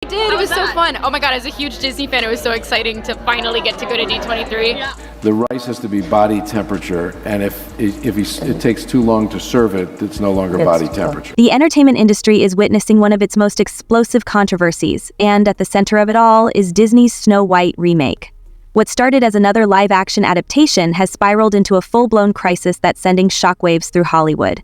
I did. It was so fun. Oh my god, as a huge Disney fan, it was so exciting to finally get to go to D23. Yeah. The rice has to be body temperature, and if it takes too long to serve it, it's no longer body temperature. The entertainment industry is witnessing one of its most explosive controversies, and at the center of it all is Disney's Snow White remake. What started as another live-action adaptation has spiraled into a full-blown crisis that's sending shockwaves through Hollywood.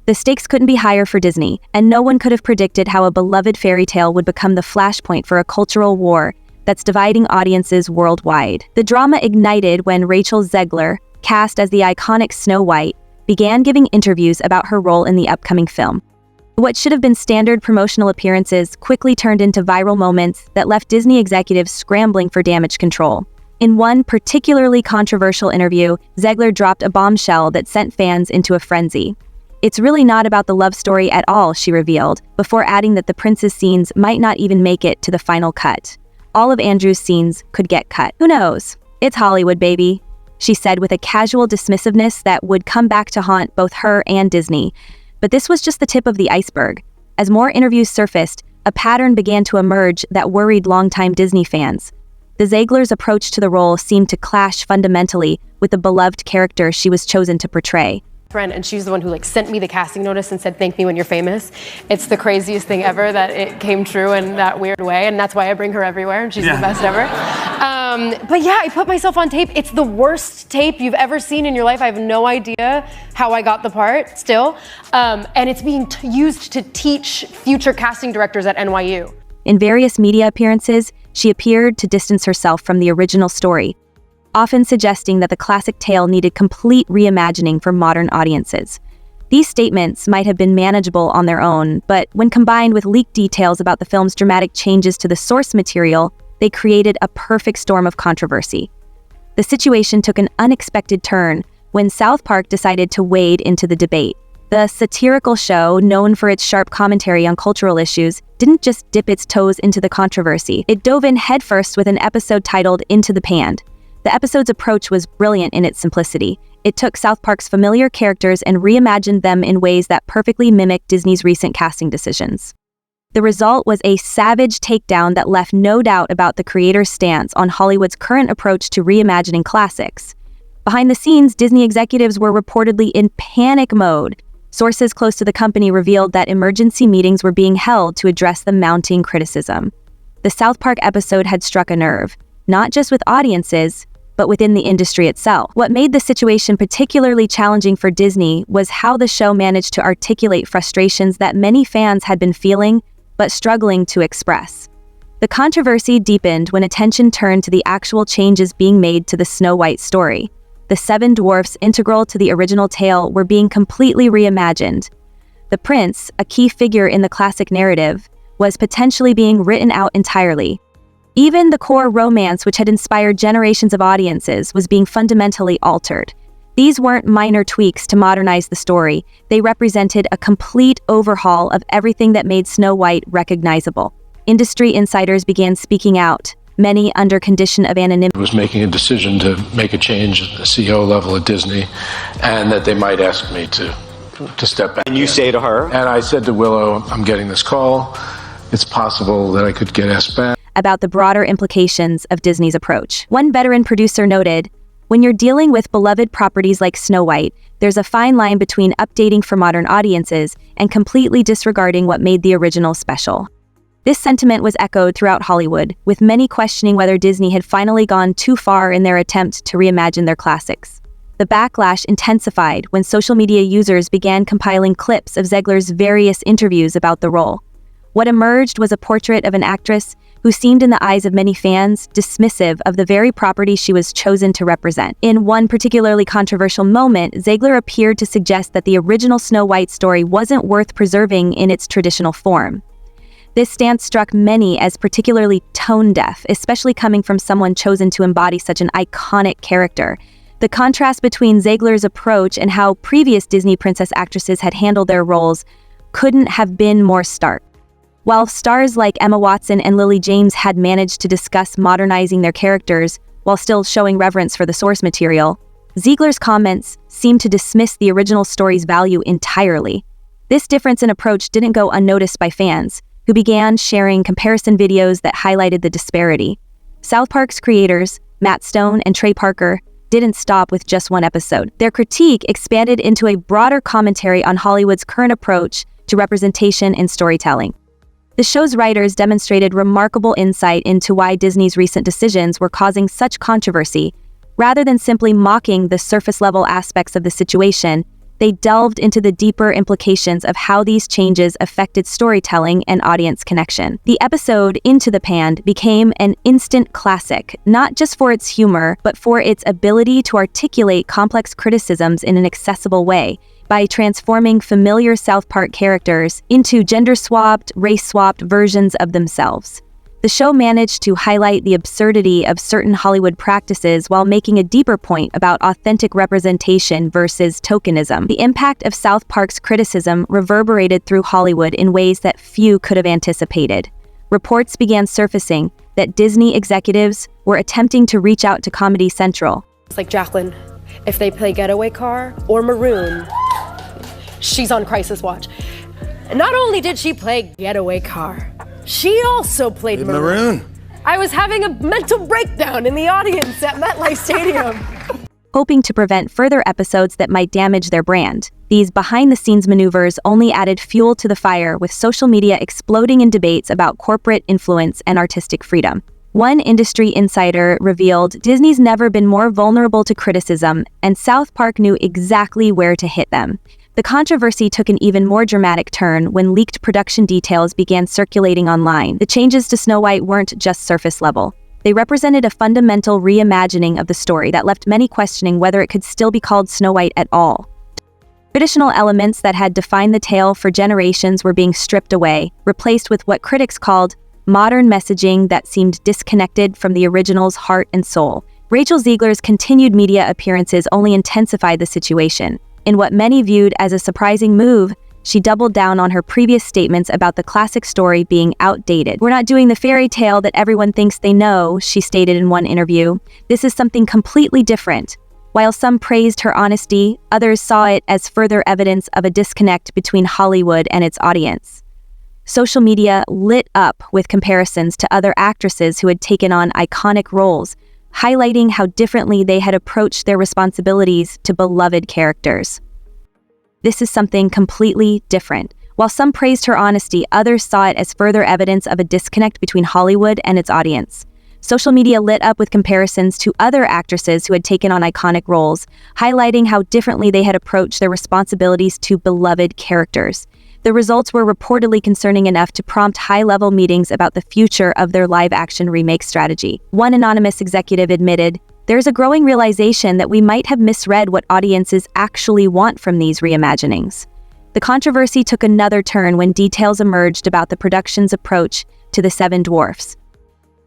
The stakes couldn't be higher for Disney, and no one could have predicted how a beloved fairy tale would become the flashpoint for a cultural war that's dividing audiences worldwide. The drama ignited when Rachel Zegler, cast as the iconic Snow White, began giving interviews about her role in the upcoming film. What should have been standard promotional appearances quickly turned into viral moments that left Disney executives scrambling for damage control. In one particularly controversial interview, Zegler dropped a bombshell that sent fans into a frenzy. "It's really not about the love story at all," she revealed, before adding that the prince's scenes might not even make it to the final cut. All of Andrew's scenes could get cut. Who knows? It's Hollywood, baby, she said with a casual dismissiveness that would come back to haunt both her and Disney. But this was just the tip of the iceberg. As more interviews surfaced, a pattern began to emerge that worried longtime Disney fans. The Zegler's approach to the role seemed to clash fundamentally with the beloved character she was chosen to portray. And she's the one who sent me the casting notice and said, "Thank me when you're famous." It's the craziest thing ever that it came true in that weird way, and that's why I bring her everywhere, and she's the best ever. But yeah, I put myself on tape. It's the worst tape you've ever seen in your life. I have no idea how I got the part still, and it's being used to teach future casting directors at NYU. In various media appearances, she appeared to distance herself from the original story, often suggesting that the classic tale needed complete reimagining for modern audiences. These statements might have been manageable on their own, but when combined with leaked details about the film's dramatic changes to the source material, they created a perfect storm of controversy. The situation took an unexpected turn when South Park decided to wade into the debate. The satirical show, known for its sharp commentary on cultural issues, didn't just dip its toes into the controversy. It dove in headfirst with an episode titled Into the Pand. The episode's approach was brilliant in its simplicity. It took South Park's familiar characters and reimagined them in ways that perfectly mimicked Disney's recent casting decisions. The result was a savage takedown that left no doubt about the creator's stance on Hollywood's current approach to reimagining classics. Behind the scenes, Disney executives were reportedly in panic mode. Sources close to the company revealed that emergency meetings were being held to address the mounting criticism. The South Park episode had struck a nerve, not just with audiences, but within the industry itself. What made the situation particularly challenging for Disney was how the show managed to articulate frustrations that many fans had been feeling, but struggling to express. The controversy deepened when attention turned to the actual changes being made to the Snow White story. The 7 dwarfs integral to the original tale were being completely reimagined. The prince, a key figure in the classic narrative, was potentially being written out entirely. Even the core romance, which had inspired generations of audiences, was being fundamentally altered. These weren't minor tweaks to modernize the story. They represented a complete overhaul of everything that made Snow White recognizable. Industry insiders began speaking out, many under condition of anonymity. Was making a decision to make a change at the CEO level at Disney, and that they might ask me to step back. And you say to her? And I said to Willow, "I'm getting this call. It's possible that I could get asked back." About the broader implications of Disney's approach. One veteran producer noted, "When you're dealing with beloved properties like Snow White, there's a fine line between updating for modern audiences and completely disregarding what made the original special." This sentiment was echoed throughout Hollywood, with many questioning whether Disney had finally gone too far in their attempt to reimagine their classics. The backlash intensified when social media users began compiling clips of Zegler's various interviews about the role. What emerged was a portrait of an actress who seemed in the eyes of many fans dismissive of the very property she was chosen to represent. In one particularly controversial moment, Zegler appeared to suggest that the original Snow White story wasn't worth preserving in its traditional form. This stance struck many as particularly tone-deaf, especially coming from someone chosen to embody such an iconic character. The contrast between Zegler's approach and how previous Disney princess actresses had handled their roles couldn't have been more stark. While stars like Emma Watson and Lily James had managed to discuss modernizing their characters while still showing reverence for the source material, Zegler's comments seemed to dismiss the original story's value entirely. This difference in approach didn't go unnoticed by fans, who began sharing comparison videos that highlighted the disparity. South Park's creators, Matt Stone and Trey Parker, didn't stop with just one episode. Their critique expanded into a broader commentary on Hollywood's current approach to representation and storytelling. The show's writers demonstrated remarkable insight into why Disney's recent decisions were causing such controversy. Rather than simply mocking the surface-level aspects of the situation, they delved into the deeper implications of how these changes affected storytelling and audience connection. The episode, Into the Pan, became an instant classic, not just for its humor, but for its ability to articulate complex criticisms in an accessible way, by transforming familiar South Park characters into gender-swapped, race-swapped versions of themselves. The show managed to highlight the absurdity of certain Hollywood practices while making a deeper point about authentic representation versus tokenism. The impact of South Park's criticism reverberated through Hollywood in ways that few could have anticipated. Reports began surfacing that Disney executives were attempting to reach out to Comedy Central. It's like Jacqueline, if they play Getaway Car or Maroon, she's on crisis watch. And not only did she play Getaway Car, she also played Maroon. I was having a mental breakdown in the audience at MetLife Stadium. Hoping to prevent further episodes that might damage their brand, these behind-the-scenes maneuvers only added fuel to the fire, with social media exploding in debates about corporate influence and artistic freedom. One industry insider revealed Disney's never been more vulnerable to criticism, and South Park knew exactly where to hit them. The controversy took an even more dramatic turn when leaked production details began circulating online. The changes to Snow White weren't just surface level. They represented a fundamental reimagining of the story that left many questioning whether it could still be called Snow White at all. Traditional elements that had defined the tale for generations were being stripped away, replaced with what critics called modern messaging that seemed disconnected from the original's heart and soul. Rachel Zegler's continued media appearances only intensified the situation. In what many viewed as a surprising move, she doubled down on her previous statements about the classic story being outdated. "We're not doing the fairy tale that everyone thinks they know," she stated in one interview. "This is something completely different." While some praised her honesty, others saw it as further evidence of a disconnect between Hollywood and its audience. Social media lit up with comparisons to other actresses who had taken on iconic roles, highlighting how differently they had approached their responsibilities to beloved characters. This is something completely different. While some praised her honesty, others saw it as further evidence of a disconnect between Hollywood and its audience. Social media lit up with comparisons to other actresses who had taken on iconic roles, highlighting how differently they had approached their responsibilities to beloved characters. The results were reportedly concerning enough to prompt high-level meetings about the future of their live-action remake strategy. One anonymous executive admitted, "There's a growing realization that we might have misread what audiences actually want from these reimaginings." The controversy took another turn when details emerged about the production's approach to the Seven Dwarfs.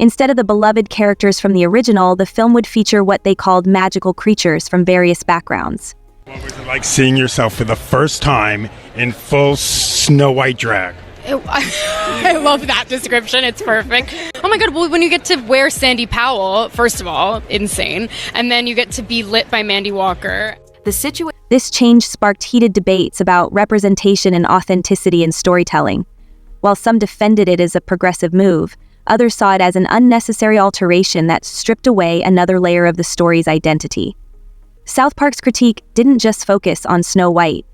Instead of the beloved characters from the original, the film would feature what they called magical creatures from various backgrounds. What was it like seeing yourself for the first time in full Snow White drag? I love that description. It's perfect. Oh my God, well, when you get to wear Sandy Powell, first of all, insane. And then you get to be lit by Mandy Walker. This change sparked heated debates about representation and authenticity in storytelling. While some defended it as a progressive move, others saw it as an unnecessary alteration that stripped away another layer of the story's identity. South Park's critique didn't just focus on Snow White.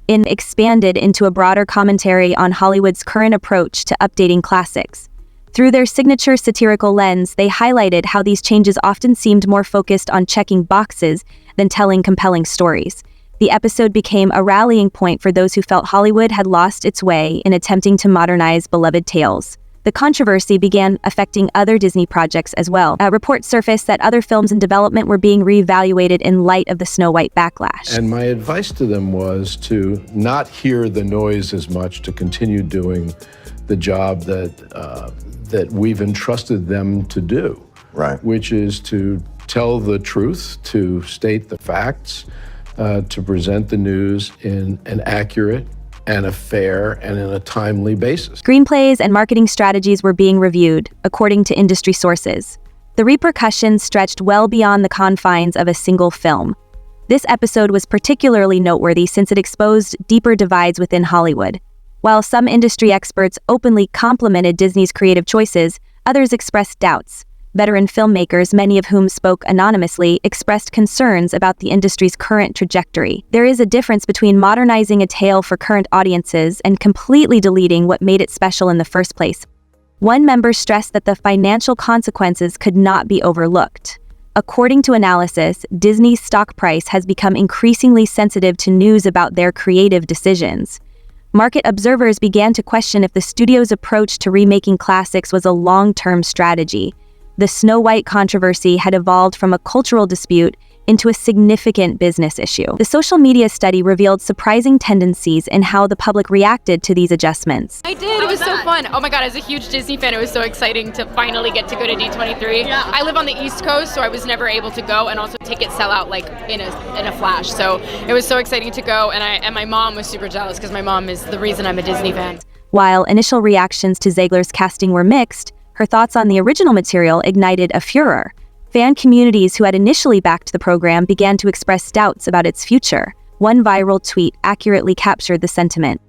It expanded into a broader commentary on Hollywood's current approach to updating classics. Through their signature satirical lens, they highlighted how these changes often seemed more focused on checking boxes than telling compelling stories. The episode became a rallying point for those who felt Hollywood had lost its way in attempting to modernize beloved tales. The controversy began affecting other Disney projects as well. Reports surfaced that other films in development were being reevaluated in light of the Snow White backlash. And my advice to them was to not hear the noise as much, to continue doing the job that we've entrusted them to do. Right. Which is to tell the truth, to state the facts, to present the news in an accurate and a fair and in a timely basis. Screenplays and marketing strategies were being reviewed, according to industry sources. The repercussions stretched well beyond the confines of a single film. This episode was particularly noteworthy since it exposed deeper divides within Hollywood. While some industry experts openly complimented Disney's creative choices, others expressed doubts. Veteran filmmakers, many of whom spoke anonymously, expressed concerns about the industry's current trajectory. There is a difference between modernizing a tale for current audiences and completely deleting what made it special in the first place. One member stressed that the financial consequences could not be overlooked. According to analysis, Disney's stock price has become increasingly sensitive to news about their creative decisions. Market observers began to question if the studio's approach to remaking classics was a long-term strategy. The Snow White controversy had evolved from a cultural dispute into a significant business issue. The social media study revealed surprising tendencies in how the public reacted to these adjustments. I did. It was so fun. Oh my God, as a huge Disney fan, it was so exciting to finally get to go to D23. Yeah. I live on the East Coast, so I was never able to go, and also tickets sell out like in a flash. So it was so exciting to go, and my mom was super jealous because my mom is the reason I'm a Disney fan. While initial reactions to Zegler's casting were mixed, her thoughts on the original material ignited a furor. Fan communities who had initially backed the program began to express doubts about its future. One viral tweet accurately captured the sentiment.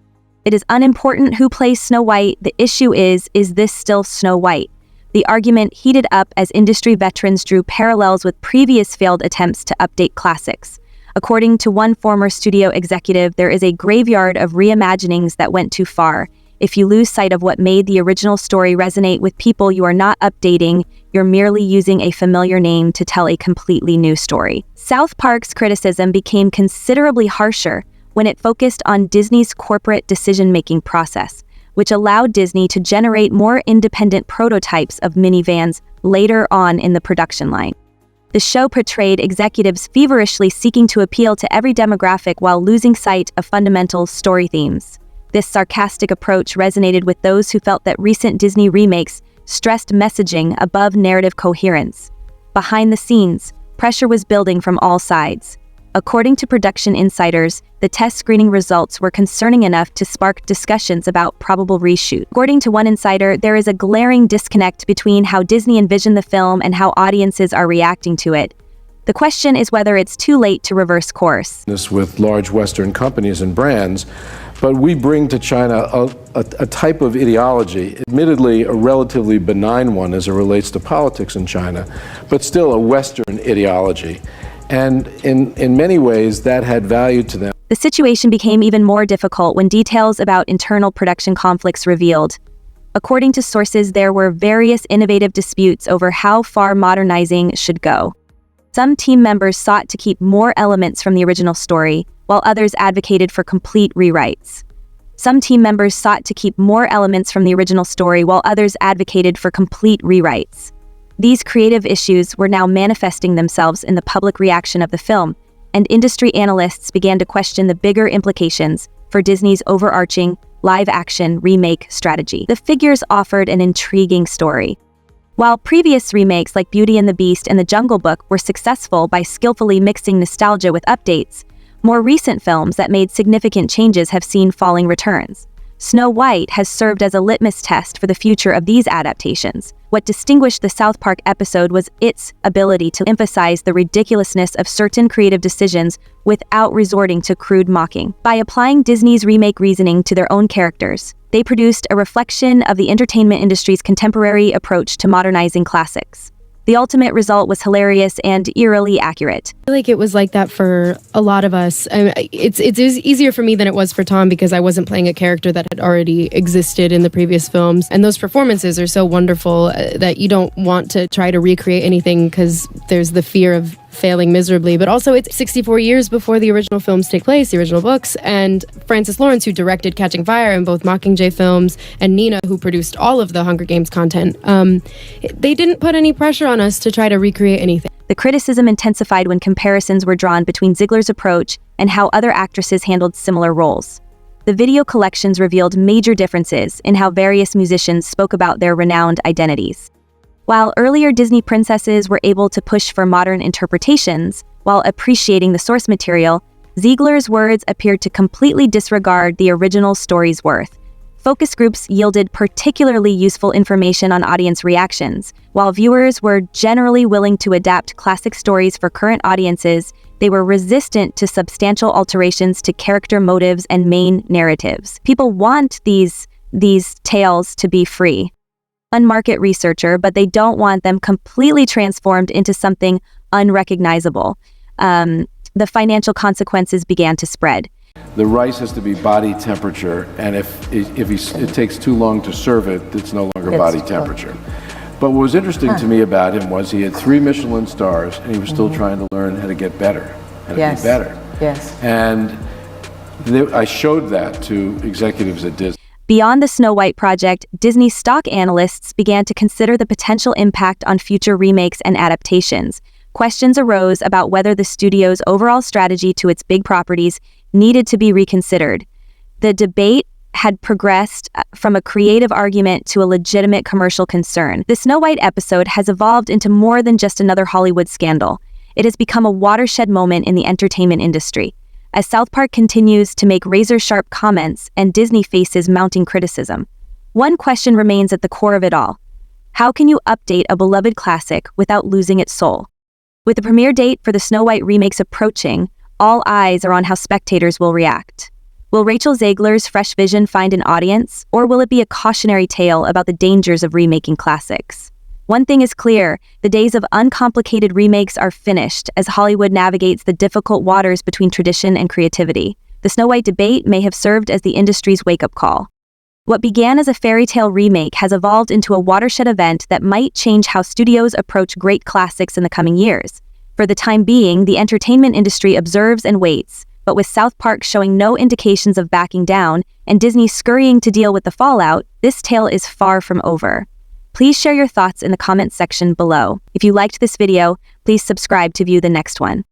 "It is unimportant who plays Snow White, the issue is this still Snow White?" The argument heated up as industry veterans drew parallels with previous failed attempts to update classics. According to one former studio executive, there is a graveyard of reimaginings that went too far. If you lose sight of what made the original story resonate with people, you are not updating, you're merely using a familiar name to tell a completely new story. South Park's criticism became considerably harsher when it focused on Disney's corporate decision-making process, which allowed Disney to generate more independent prototypes of minivans later on in the production line. The show portrayed executives feverishly seeking to appeal to every demographic while losing sight of fundamental story themes. This sarcastic approach resonated with those who felt that recent Disney remakes stressed messaging above narrative coherence. Behind the scenes, pressure was building from all sides. According to production insiders, the test screening results were concerning enough to spark discussions about probable reshoot. According to one insider, there is a glaring disconnect between how Disney envisioned the film and how audiences are reacting to it. The question is whether it's too late to reverse course. This with large Western companies and brands, but we bring to China a type of ideology, admittedly a relatively benign one as it relates to politics in China, but still a Western ideology. And in many ways, that had value to them. The situation became even more difficult when details about internal production conflicts revealed. According to sources, there were various innovative disputes over how far modernizing should go. Some team members sought to keep more elements from the original story, while others advocated for complete rewrites. Some team members sought to keep more elements from the original story, while others advocated for complete rewrites. These creative issues were now manifesting themselves in the public reaction of the film, and industry analysts began to question the bigger implications for Disney's overarching live-action remake strategy. The figures offered an intriguing story. While previous remakes like Beauty and the Beast and The Jungle Book were successful by skillfully mixing nostalgia with updates, more recent films that made significant changes have seen falling returns. Snow White has served as a litmus test for the future of these adaptations. What distinguished the South Park episode was its ability to emphasize the ridiculousness of certain creative decisions without resorting to crude mocking. By applying Disney's remake reasoning to their own characters, they produced a reflection of the entertainment industry's contemporary approach to modernizing classics. The ultimate result was hilarious and eerily accurate. I feel like it was like that for a lot of us. It's easier for me than it was for Tom because I wasn't playing a character that had already existed in the previous films. And those performances are so wonderful that you don't want to try to recreate anything because there's the fear of failing miserably. But also it's 64 years before the original films take place, the original books. And Francis Lawrence, who directed Catching Fire and both Mockingjay films, and Nina, who produced all of the Hunger Games content, they didn't put any pressure on us to try to recreate anything. The criticism intensified when comparisons were drawn between Zegler's approach and how other actresses handled similar roles. The video collections revealed major differences in how various musicians spoke about their renowned identities. While earlier Disney princesses were able to push for modern interpretations while appreciating the source material, Zegler's words appeared to completely disregard the original story's worth. Focus groups yielded particularly useful information on audience reactions. While viewers were generally willing to adapt classic stories for current audiences, They were resistant to substantial alterations to character motives and main narratives. People want these tales to be free. Market researcher, but they don't want them completely transformed into something unrecognizable. The financial consequences began to spread. The rice has to be body temperature, and if it takes too long to serve it, it's no longer body temperature. But what was interesting to me about him was he had 3 Michelin stars, and he was still trying to learn how to get better, how to be better. Yes. And I showed that to executives at Disney. Beyond the Snow White project, Disney stock analysts began to consider the potential impact on future remakes and adaptations. Questions arose about whether the studio's overall strategy to its big properties needed to be reconsidered. The debate had progressed from a creative argument to a legitimate commercial concern. The Snow White episode has evolved into more than just another Hollywood scandal. It has become a watershed moment in the entertainment industry. As South Park continues to make razor-sharp comments and Disney faces mounting criticism, one question remains at the core of it all. How can you update a beloved classic without losing its soul? With the premiere date for the Snow White remakes approaching, all eyes are on how spectators will react. Will Rachel Zegler's fresh vision find an audience, or will it be a cautionary tale about the dangers of remaking classics? One thing is clear, the days of uncomplicated remakes are finished as Hollywood navigates the difficult waters between tradition and creativity. The Snow White debate may have served as the industry's wake-up call. What began as a fairy tale remake has evolved into a watershed event that might change how studios approach great classics in the coming years. For the time being, the entertainment industry observes and waits, but with South Park showing no indications of backing down and Disney scurrying to deal with the fallout, this tale is far from over. Please share your thoughts in the comments section below. If you liked this video, please subscribe to view the next one.